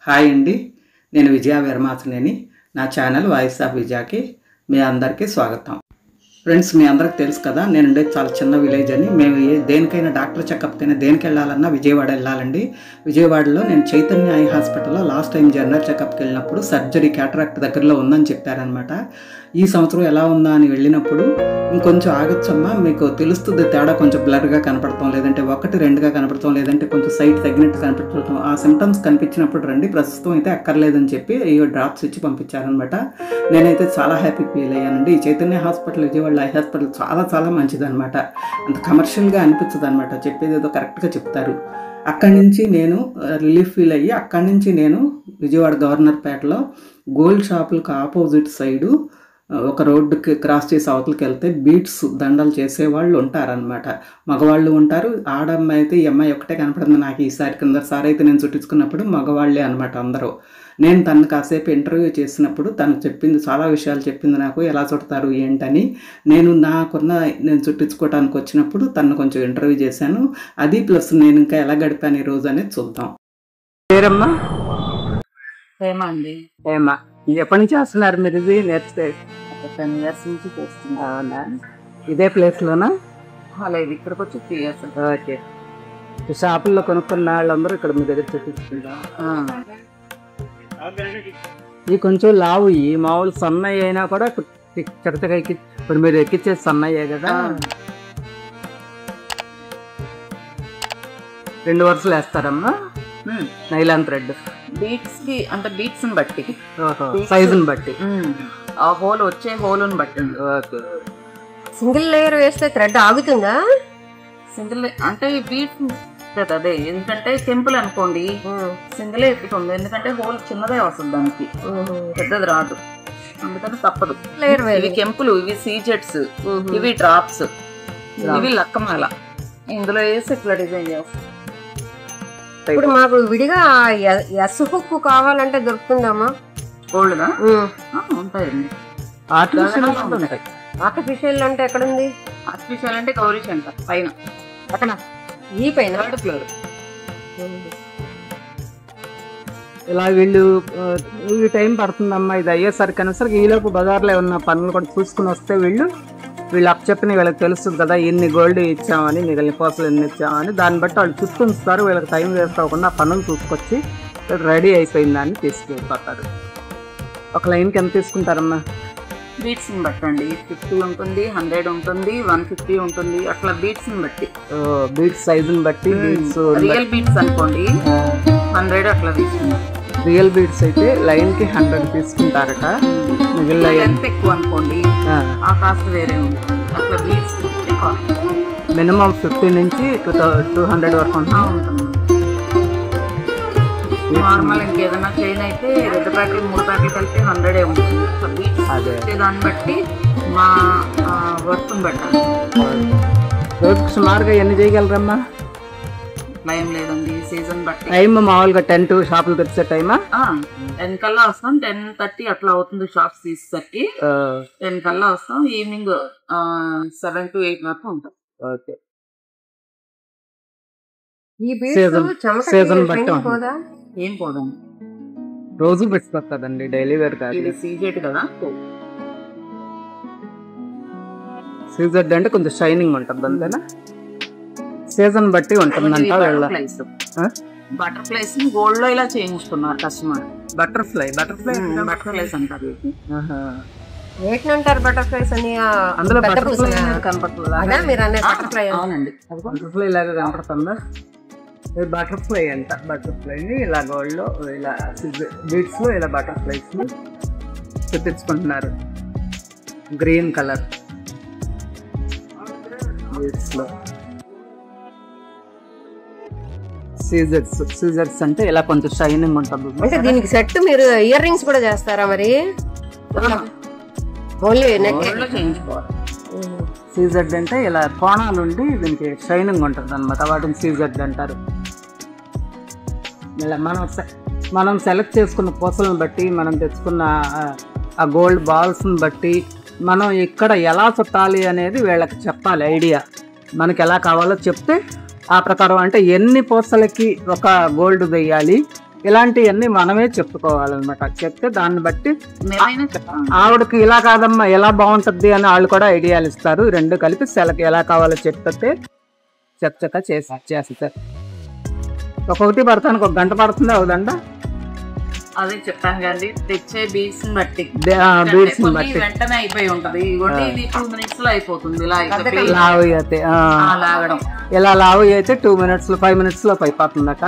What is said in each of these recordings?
Hi అండి, నేను విజయ వీరమాసనేని. నా ఛానల్ వాయిస్ ఆఫ్ విజయాకి మీ అందరికీ స్వాగతం. ఫ్రెండ్స్, మీ అందరికి తెలుసు కదా, నేను ఉండేది చాలా చిన్న విలేజ్ అని. మేము దేనికైనా డాక్టర్ చెకప్కైనా దేనికి వెళ్ళాలన్నా విజయవాడ వెళ్ళాలండి. విజయవాడలో నేను చైతన్య ఐ హాస్పిటల్లో లాస్ట్ టైం జనరల్ చెకప్కి వెళ్ళినప్పుడు సర్జరీ క్యాటరాక్ట్ దగ్గరలో ఉందని చెప్పారనమాట. ఈ సంవత్సరం ఎలా ఉందా అని వెళ్ళినప్పుడు ఇంకొంచెం ఆగొచ్చమ్మా, మీకు తెలుస్తుంది తేడా, కొంచెం బ్లర్గా కనపడతాం, లేదంటే 1-2గా కనపడతాం, లేదంటే కొంచెం సైట్ తగ్గినట్టు కనపడటం, ఆ సిమ్టమ్స్ కనిపించినప్పుడు రండి, ప్రస్తుతం అయితే అక్కర్లేదని చెప్పి ఈ డ్రాప్స్ ఇచ్చి పంపించారనమాట. నేనైతే చాలా హ్యాపీ ఫీల్ అయ్యానండి. ఈ Chaitanya hospital, Vijayawada eye hospital చాలా చాలా మంచిదన్నమాట. అంత కమర్షియల్గా అనిపించదు అనమాట, చెప్పేది ఏదో కరెక్ట్గా చెప్తారు. అక్కడి నుంచి నేను రిలీఫ్ ఫీల్ అయ్యి అక్కడి నుంచి నేను విజయవాడ గవర్నర్పేటలో గోల్డ్ షాపులకు ఆపోజిట్ సైడు ఒక రోడ్డుకి క్రాస్ చేసి అవతలకి వెళ్తే బీట్స్ దండలు చేసేవాళ్ళు ఉంటారనమాట. మగవాళ్ళు ఉంటారు, ఆడమ్మాయి అయితే ఈ అమ్మాయి ఒకటే కనపడింది నాకు ఈసారి. కిందసారి అయితే నేను చుట్టించుకున్నప్పుడు మగవాళ్ళే అనమాట అందరూ. నేను తను కాసేపు ఇంటర్వ్యూ చేసినప్పుడు తను చెప్పింది, చాలా విషయాలు చెప్పింది నాకు, ఎలా చుడతారు ఏంటని. నేను చుట్టించుకోవడానికి వచ్చినప్పుడు తను కొంచెం ఇంటర్వ్యూ చేశాను. అది ప్లస్ నేను ఇంకా ఎలా గడిపాను ఈరోజు అనేది చూద్దాం. పేరమ్మా? హేమ అండి. హేమ, ఎప్పటి నుంచి వస్తున్నారు మీరు? ఇది నేర్చుకో 10 years నుంచి చేస్తున్నా. అవునా? ఇదే ప్లేస్లోనా? లేదు, ఇక్కడికి వచ్చి 3 years. ఓకే. షాపుల్లో కొనుక్కున్న వాళ్ళందరూ ఇక్కడ మీ దగ్గర చూపిస్తుంటారు. ఇది కొంచెం లావు, ఈ మామూలు సన్నయ్య అయినా కూడా చక్కగా ఇప్పుడు మీరు ఎక్కించేది సన్నయ్యే కదా. 2 వరుసలు వేస్తారమ్మా నైలాన్ థ్రెడ్ బీట్స్ కి, అంటే బీట్స్ ని బట్టి, సైజుని బట్టి, ఆ హోల్ వచ్చే హోల్ని బట్టి. ఓకే. సింగిల్ లేయర్ వేస్తే థ్రెడ్ ఆగుతుందా? సింగిల్ అంటే బీట్స్ కదా, అదే. ఎందుకంటే కెంపుల్ అనుకోండి, సింగిల్ ఎక్కుతుంది, ఎందుకంటే హోల్ చిన్నదే వస్తుంది దానికి, పెద్దది రాదు, అందుకని తప్పదు. ఇవి కెంపులు, ఇవి సీజెట్స్, ఇవి డ్రాప్స్, ఇవి లక్కమాల. ఇందులో వేసి ఇట్లా డిజైన్ చేస్తాం. ఇప్పుడు మాకు విడిగా ఎస్ హుక్ కావాలంటే దొరుకుతుందమ్మా? గోల్డ్గా ఉంటాయండి. ఆర్టిఫిషియల్ అంటే ఎక్కడుంది? ఆర్టిఫిషియల్ అంటే గౌరీ సెంటర్ పైన, అక్కడ ఈ పైన 3rd floor. ఇలా వీళ్ళు ఈ టైం పడుతుందమ్మా ఇది అయ్యేసరికి అనేసరికి. ఈలోపు బజార్లో ఉన్న పనులు కూడా చూసుకుని వస్తే వీళ్ళు అప్ చెప్పిన వీళ్ళకి తెలుస్తుంది కదా, ఎన్ని గోల్డ్ ఇచ్చామని, మిగిలిన పోసలు ఎన్ని ఇచ్చామని. దాన్ని బట్టి వాళ్ళు చూసుకుంటారు. వీళ్ళకి టైం వేస్ట్ అవ్వకుండా ఆ పనులు చూసుకొచ్చి రెడీ అయిపోయిన దాన్ని తీసుకెళ్ళిపోతారు. ఒక లైన్కి ఎంత తీసుకుంటారమ్మా? బీట్స్ని బట్టండి, 50 ఉంటుంది, 100 ఉంటుంది, 150 ఉంటుంది, అట్లా బీట్స్ని బట్టి, బీట్స్ సైజుని బట్టి. బీట్స్ రియల్ బీట్స్ అనుకోండి 100 అట్లా తీసుకుంటారు. రియల్ బీట్స్ అయితే లైన్కి 100 తీసుకుంటారట. మిగిలిన ఎంత ఎక్కువ అనుకోండి ఆ కాస్ట్ వేరే ఉంటుంది. అట్లా బీట్స్ మినిమం 50 నుంచి 200 వరకు ఉంటుంది. నార్మల్ ఇంకేదైనా చైన్ అయితే 2 ప్యాకెట్లు 3 ప్యాకెట్లు కలిపి 100 ఉంటుంది. బీట్స్ దాన్ని బట్టి మా వర్క్ని బట్టాలి. రోజుకు సుమారుగా ఎన్ని చేయగలరమ్మా? టైం లేదండి, సీజన్ బట్టి. టైం మామూలుగా 10 to షాపులు తెచ్చే టైమా? 10 కల్లా వస్తాం, 10:30 అట్లా అవుతుంది షాప్స్ తీసేసరికి. 10 కల్లా వస్తాం, ఈవినింగ్ 7 to 8 వరకు ఉంటాం. ఓకే. ఈ సీజన్ బట్టి ఏం పోదాం, రోజు పెట్టుకొస్తుందండి, డైలీ వేర్ కాదు. ఇది సీజెడ్ కదా. సీజెడ్ అంటే కొంచెం షైనింగ్ ఉంటుంది అంతేనా? సీజన్ బట్టి ఉంటుందంట. బటర్ఫ్లైస్ గోల్డ్ లో ఇలా చేయించుకున్నారు కస్టమర్. బటర్ఫ్లైస్ అంటారు. ఏంటంటారు బటర్ఫ్లైస్ అని? అందులో బటర్ఫ్లై కనపడుతుంది. మీరు అనే బటర్ఫ్లై? అవునండి, బటర్ఫ్లై లాగా కనపడుతుందా? బటర్ఫ్లై అంట. బటర్ఫ్లైని ఇలా గోల్డ్ లో, ఇలా బీట్స్ లో ఇలా బటర్ఫ్లైస్ తెప్పించుకుంటున్నారు. గ్రీన్ కలర్ బీట్స్ లో. సీజర్స్ అంటే ఇలా కొంచెం షైనింగ్ ఉంటుంది. అంటే దీనికి సెట్ మీరు ఇయర్ రింగ్స్ కూడా చేస్తారా మరి? ఓన్లీ నెక్ చేయించుకోవాలి. సీజెడ్ అంటే ఇలా కోణాలు ఉండి దీనికి షైనింగ్ ఉంటుంది అనమాట, వాటిని సీజెడ్ అంటారు. ఇలా మనం సెలెక్ట్ చేసుకున్న పూసలను బట్టి, మనం తెచ్చుకున్న ఆ గోల్డ్ బాల్స్ని బట్టి మనం ఇక్కడ ఎలా చుట్టాలి అనేది వీళ్ళకి చెప్పాలి. ఐడియా మనకి ఎలా కావాలో చెప్తే ఆ ప్రకారం, అంటే ఎన్ని పూసలకి ఒక గోల్డ్ వేయాలి, ఇలాంటివన్నీ మనమే చెప్పుకోవాలన్నమాట. చెప్తే దాన్ని బట్టి మేమైనా చెప్తాం. ఆవిడకి ఇలా కాదమ్మా ఎలా బాగుంటుంది అని వాళ్ళు కూడా ఐడియాలు ఇస్తారు. రెండు కలిపి సెలకి ఎలా కావాలో చెప్తే చక్కగా చేస్తారు. ఒక్కొక్కటి పడతానికి 1 గంట పడుతుంది అవుదండ. అదే చెప్పాను కదండి, తెచ్చే బీడ్స్ బట్టి బీడ్స్ బట్టి వెంటనే అయిపోయి ఉంటది. ఇది 2 minutes లో అయిపోతుంది. ఇలా లావు అయితే లాగడం, ఇలా లావు అయితే 2 minutes 5 minutes లో అయిపోతుందట.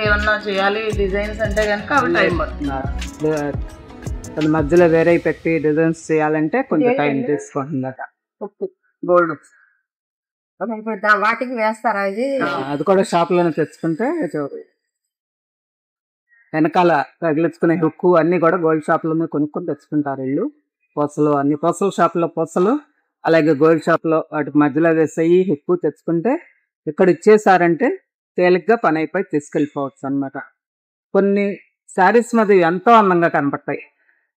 ఏమన్నా చేయాలి డిజైన్స్ అంటే కనుక అవి టైం పడుతుంది. మధ్యలో వేరే పెట్టి డిజైన్స్ చేయాలంటే కొంచెం టైం తీసుకుంటుందట. గోల్డ్ వాటికి వేస్తారా ఇది? అది కూడా షాప్ లోనే తెచ్చుకుంటే వెనకాల తగిలించుకునే హుక్కు అన్ని కూడా గోల్డ్ షాప్ లోనే కొనుక్కొని తెచ్చుకుంటారు వీళ్ళు. పొసలు అన్ని పొసల షాప్ లో పొసలు, అలాగే గోల్డ్ షాప్ లో వాటికి మధ్యలో వేసేయి హుక్కు తెచ్చుకుంటే ఇక్కడ ఇచ్చేసారంటే తేలిగ్గా పని అయిపోయి తీసుకెళ్ళిపోవచ్చు అనమాట. కొన్ని శారీస్ మీద ఎంతో అందంగా కనపడతాయి.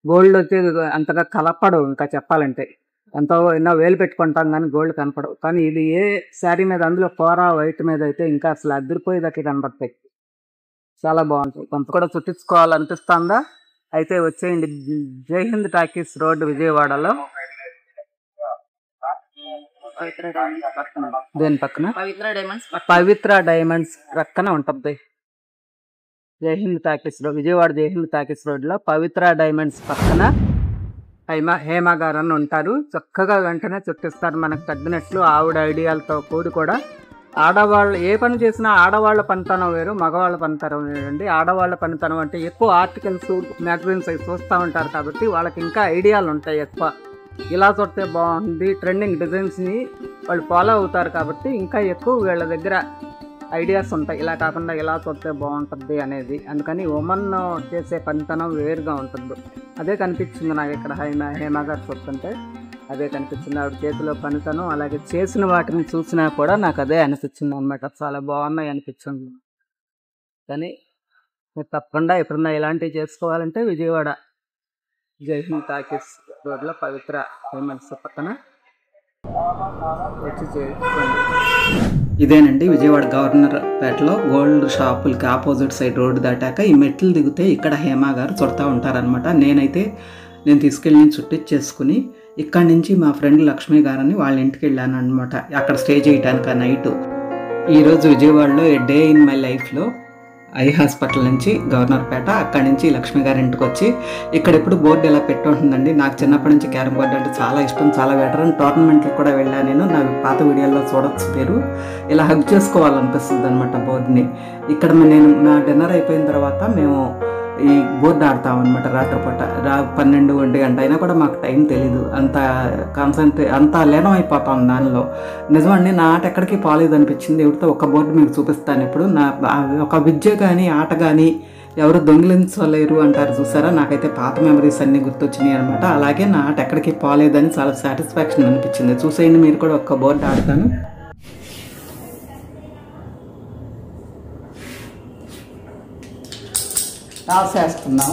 గోల్డ్ వచ్చి అంతగా కలపడవు. ఇంకా చెప్పాలంటే ఎన్నో వేలు పెట్టుకుంటాం కానీ గోల్డ్ కనపడవు. కానీ ఇది ఏ శారీ మీద, అందులో కోరా వైట్ మీద అయితే ఇంకా అసలు అదిరిపోయేదాకా కనపడతాయి. చాలా బాగుంటాయి. కొంత కూడా చుట్టించుకోవాలనిపిస్తుందా? అయితే వచ్చేయండి. జై హింద్ టాకీస్ రోడ్ విజయవాడలో. దేని పక్కన? పవిత్ర డైమండ్స్ పక్కన ఉంటుంది. జై హింద్ టాకీస్ రోడ్, విజయవాడ జై హింద్ టాకీస్ రోడ్ లో పవిత్ర డైమండ్స్ పక్కన హేమ గారు అని ఉంటారు. చక్కగా వెంటనే చుట్టిస్తారు మనకు తగ్గినట్లు. ఆవిడ ఐడియాలతో కూడి కూడా ఆడవాళ్ళు ఏ పని చేసినా ఆడవాళ్ళ పనితనం వేరు, మగవాళ్ళ పనితనం వేరండి. ఆడవాళ్ళ పనితనం అంటే ఎక్కువ ఆర్టికల్స్ మ్యాగజైన్స్ అవి చూస్తూ ఉంటారు కాబట్టి వాళ్ళకి ఇంకా ఐడియాలు ఉంటాయి ఎక్కువ. ఇలా చూస్తే బాగుంది, ట్రెండింగ్ డిజైన్స్ని వాళ్ళు ఫాలో అవుతారు కాబట్టి ఇంకా ఎక్కువ వీళ్ళ దగ్గర ఐడియాస్ ఉంటాయి. ఇలా కాకుండా ఇలా చూస్తే బాగుంటుంది అనేది. అందుకని ఉమెన్ చేసే పనితనం వేరుగా ఉంటుంది. అదే కనిపించింది నాకు ఇక్కడ హేమ గారు చూస్తుంటే. అదే కనిపించింది ఆవిడ చేతిలో పనితనం. అలాగే చేసిన వాటిని చూసినా కూడా నాకు అదే అనిపించింది అనమాట. చాలా బాగున్నాయి అనిపించింది. కానీ మీరు తప్పకుండా ఎప్పుడన్నా ఇలాంటివి చేసుకోవాలంటే విజయవాడ జై హింద్ టాకీస్ రోడ్లో పవిత్ర డైమండ్స్ పక్కన వచ్చి చేసుకోండి. ఇదేనండి విజయవాడ గవర్నర్ పేటలో గోల్డ్ షాపులకి ఆపోజిట్ సైడ్ రోడ్డు దాటాక ఈ మెట్లు దిగితే ఇక్కడ హేమ గారు చుడతా ఉంటారనమాట. నేను తీసుకెళ్ళి చుట్టించేసుకుని ఇక్కడి నుంచి మా ఫ్రెండ్ లక్ష్మి గారని వాళ్ళ ఇంటికి వెళ్ళాను అనమాట. అక్కడ స్టే చేయడానికి ఆ నైటు. ఈరోజు విజయవాడలో ఏ డే ఇన్ మై లైఫ్లో ఐ హాస్పిటల్ నుంచి గవర్నర్పేట, అక్కడి నుంచి లక్ష్మి గారి ఇంటికి వచ్చి ఇక్కడ ఎప్పుడు బోర్డు ఇలా పెట్టి ఉంటుందండి. నాకు చిన్నప్పటి నుంచి క్యారమ్ బోర్డు అంటే చాలా ఇష్టం. చాలా వెటరన్ టోర్నమెంట్కి కూడా వెళ్ళాను నేను. నా పాత వీడియోలో చూడొచ్చు మీరు. ఇలా హగ్ చేసుకోవాలనిపిస్తుంది అనమాట బోర్డుని. ఇక్కడ మా డిన్నర్ అయిపోయిన తర్వాత మేము ఈ బోర్డు ఆడతామన్నమాట. రాత్రిపూట 12-1 గంట అయినా కూడా మాకు టైం తెలీదు. అంత లీనం అయిపోతాం దానిలో. నిజమండి, నా ఆట ఎక్కడికి పోలేదు అనిపించింది. ఎవరితో ఒక బోర్డు మీకు చూపిస్తాను ఇప్పుడు. ఒక విద్య కానీ ఆట కానీ ఎవరు దొంగిలించలేరు అంటారు చూసారా. నాకైతే పాత మెమరీస్ అన్నీ గుర్తొచ్చినాయి అనమాట. అలాగే నా ఆట ఎక్కడికి పోలేదని చాలా సాటిస్ఫాక్షన్ అనిపించింది. చూసేయండి మీరు కూడా ఒక్క బోర్డు ఆడతాను. టాస్ వేస్తున్నాం.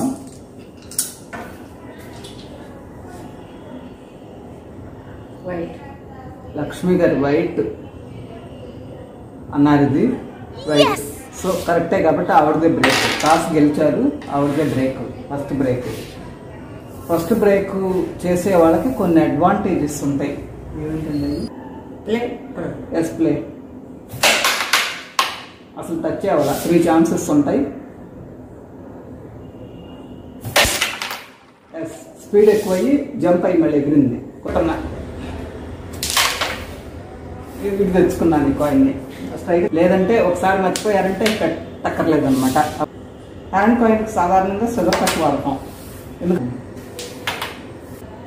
వైట్ లక్ష్మి గారి వైట్ అన్నారు. ఇది వైట్. సో కరెక్టే కాబట్టి ఆవిడదే బ్రేక్. టాస్ గెలిచారు, ఆవిడదే బ్రేక్. ఫస్ట్ బ్రేక్ చేసే వాళ్ళకి కొన్ని అడ్వాంటేజెస్ ఉంటాయి. ఏమిటండి? ప్లే అసలు టచ్ అవ్వాలి. 3 ఛాన్సెస్ ఉంటాయి. స్పీడ్ ఎక్కువయ్యి జంప్ అయ్యి మళ్ళీ ఎగిరింది. కొట్టన్నా ఇది తెచ్చుకున్నాను ఈ కాయిన్ని. స్ట్రైక్ లేదంటే ఒకసారి మర్చిపోయారంటే టక్కర్లేదు అనమాట. హ్యాండ్ కాయిన్కి సాధారణంగా సిల్వర్ కట్ వాడతాం. ఎందుకు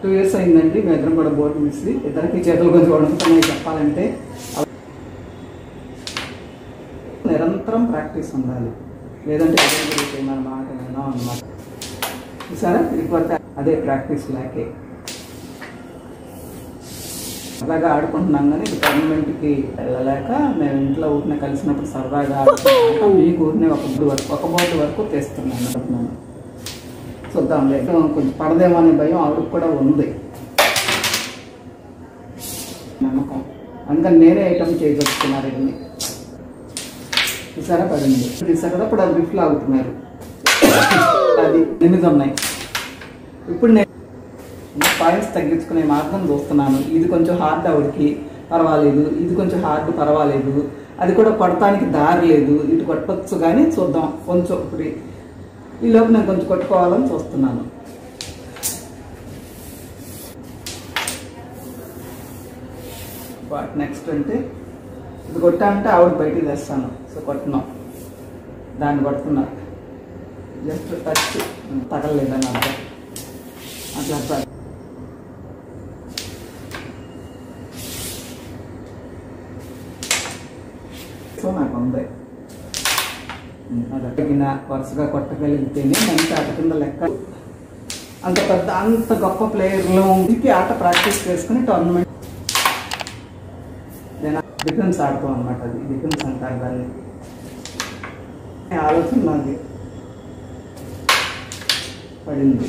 2 years అయిందండి మీ ఇద్దరం కూడా బోర్డు మిస్. ఇద్దరికి చేతులు కొంచెం వణుకుతున్నాయి చెప్పాలంటే. నిరంతరం ప్రాక్టీస్ ఉండాలి, లేదంటే మన మాట విన్నాం అన్నమాట. చూసారా ఇకపోతే అదే ప్రాక్టీస్ లాకే. అలాగా ఆడుకుంటున్నాం కానీ టోర్నమెంట్కి వెళ్ళలేక మేము ఇంట్లో ఊరినే కలిసినప్పుడు సరదాగా ఆడుకుంటున్నాక మీకు ఊరినే ఒక బోర్డు వరకు తెస్తున్నాను. చూద్దాం లేదు కొంచెం పడదేమో అనే భయం ఆవిడకు కూడా ఉంది, నమ్మకం. అందుకని నేనే ఐటమ్ చేయదలుచుకున్నారు. ఇవన్నీ చూసారా పడింది. తీసా కదా, ఇప్పుడు అది రిఫ్లు అవుతున్నారు. అది 8 ఉన్నాయి. ఇప్పుడు నేను పాయింట్స్ తగ్గించుకునే మార్గం చూస్తున్నాను. ఇది కొంచెం హార్డ్ ఆవిడకి పర్వాలేదు, ఇది కొంచెం హార్డ్ పర్వాలేదు, అది కూడా కొట్టడానికి దారి లేదు, ఇటు కొట్టచ్చు కానీ చూద్దాం కొంచెం. ఇప్పుడు ఈ లోపు నేను కొంచెం కొట్టుకోవాలని చూస్తున్నాను. వాట్ నెక్స్ట్ అంటే ఇది కొట్టాలంటే ఆవిడ బయటికి తెస్తాను. సో కొట్టున్నాం, దాన్ని కొడుతున్నా, జస్ట్ టచ్ తగలలేదని అర్థం. అట్లా సో నాకు ఉంది. అది అడిగిన వరుసగా కొట్టగలిగితేనే మంచి ఆట కింద లెక్క. అంత గొప్ప ప్లేయర్లో ఇంటికి ఆట ప్రాక్టీస్ చేసుకుని టోర్నమెంట్ డిఫెన్స్ ఆడతాం అనమాట. అది డిఫెన్స్ అంటారు దాన్ని. ఆలోచన నాది. పడింది.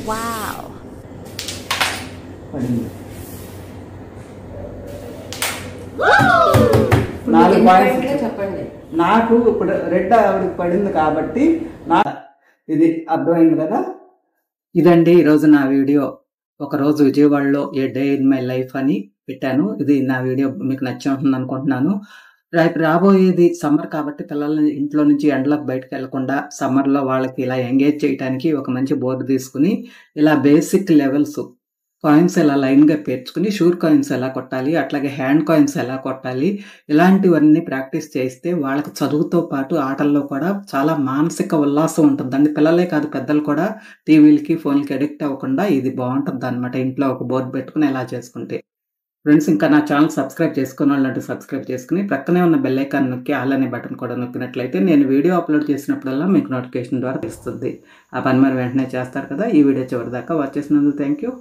4 పాయింట్స్ చెప్పండి. నాకు ఇప్పుడు రెడ్ ఆవిడకి పడింది కాబట్టి ఇది అర్థమైంది కదా. ఇదండి ఈరోజు నా వీడియో. ఒకరోజు విజయవాడలో ఏ డే ఇన్ మై లైఫ్ అని పెట్టాను. ఇది నా వీడియో మీకు నచ్చి ఉంటుంది అనుకుంటున్నాను. రేపు రాబోయేది సమ్మర్ కాబట్టి పిల్లల్ని ఇంట్లో నుంచి ఎండలకు బయటకు వెళ్లకుండా సమ్మర్లో వాళ్ళకి ఇలా ఎంగేజ్ చేయడానికి ఒక మంచి బోర్డు తీసుకుని ఇలా బేసిక్ లెవెల్స్ కాయిన్స్ ఎలా లైన్గా పేర్చుకుని షూర్ కాయిన్స్ ఎలా కొట్టాలి, అట్లాగే హ్యాండ్ కాయిన్స్ ఎలా కొట్టాలి, ఇలాంటివన్నీ ప్రాక్టీస్ చేస్తే వాళ్ళకి చదువుతో పాటు ఆటల్లో కూడా చాలా మానసిక ఉల్లాసం ఉంటుందండి. పిల్లలే కాదు పెద్దలు కూడా టీవీలకి ఫోన్లకి అడిక్ట్ అవ్వకుండా ఇది బాగుంటుంది అనమాట. ఇంట్లో ఒక బోర్డు పెట్టుకుని ఎలా చేసుకుంటే. ఫ్రెండ్స్, ఇంకా నా ఛానల్ సబ్స్క్రైబ్ చేసుకుని వాళ్ళంటే సబ్స్క్రైబ్ చేసుకుని ప్రక్కనే ఉన్న బెల్ ఐకాన్ నొక్కి ఆల్ అనే బటన్ కూడా నొక్కినట్లయితే నేను వీడియో అప్లోడ్ చేసినప్పుడల్లా మీకు నోటిఫికేషన్ ద్వారా తెలుస్తుంది. ఆ పని మరి వెంటనే చేస్తారు కదా. ఈ వీడియో చివరి దాకా వాచ్ చేసినందుకు థ్యాంక్ యూ.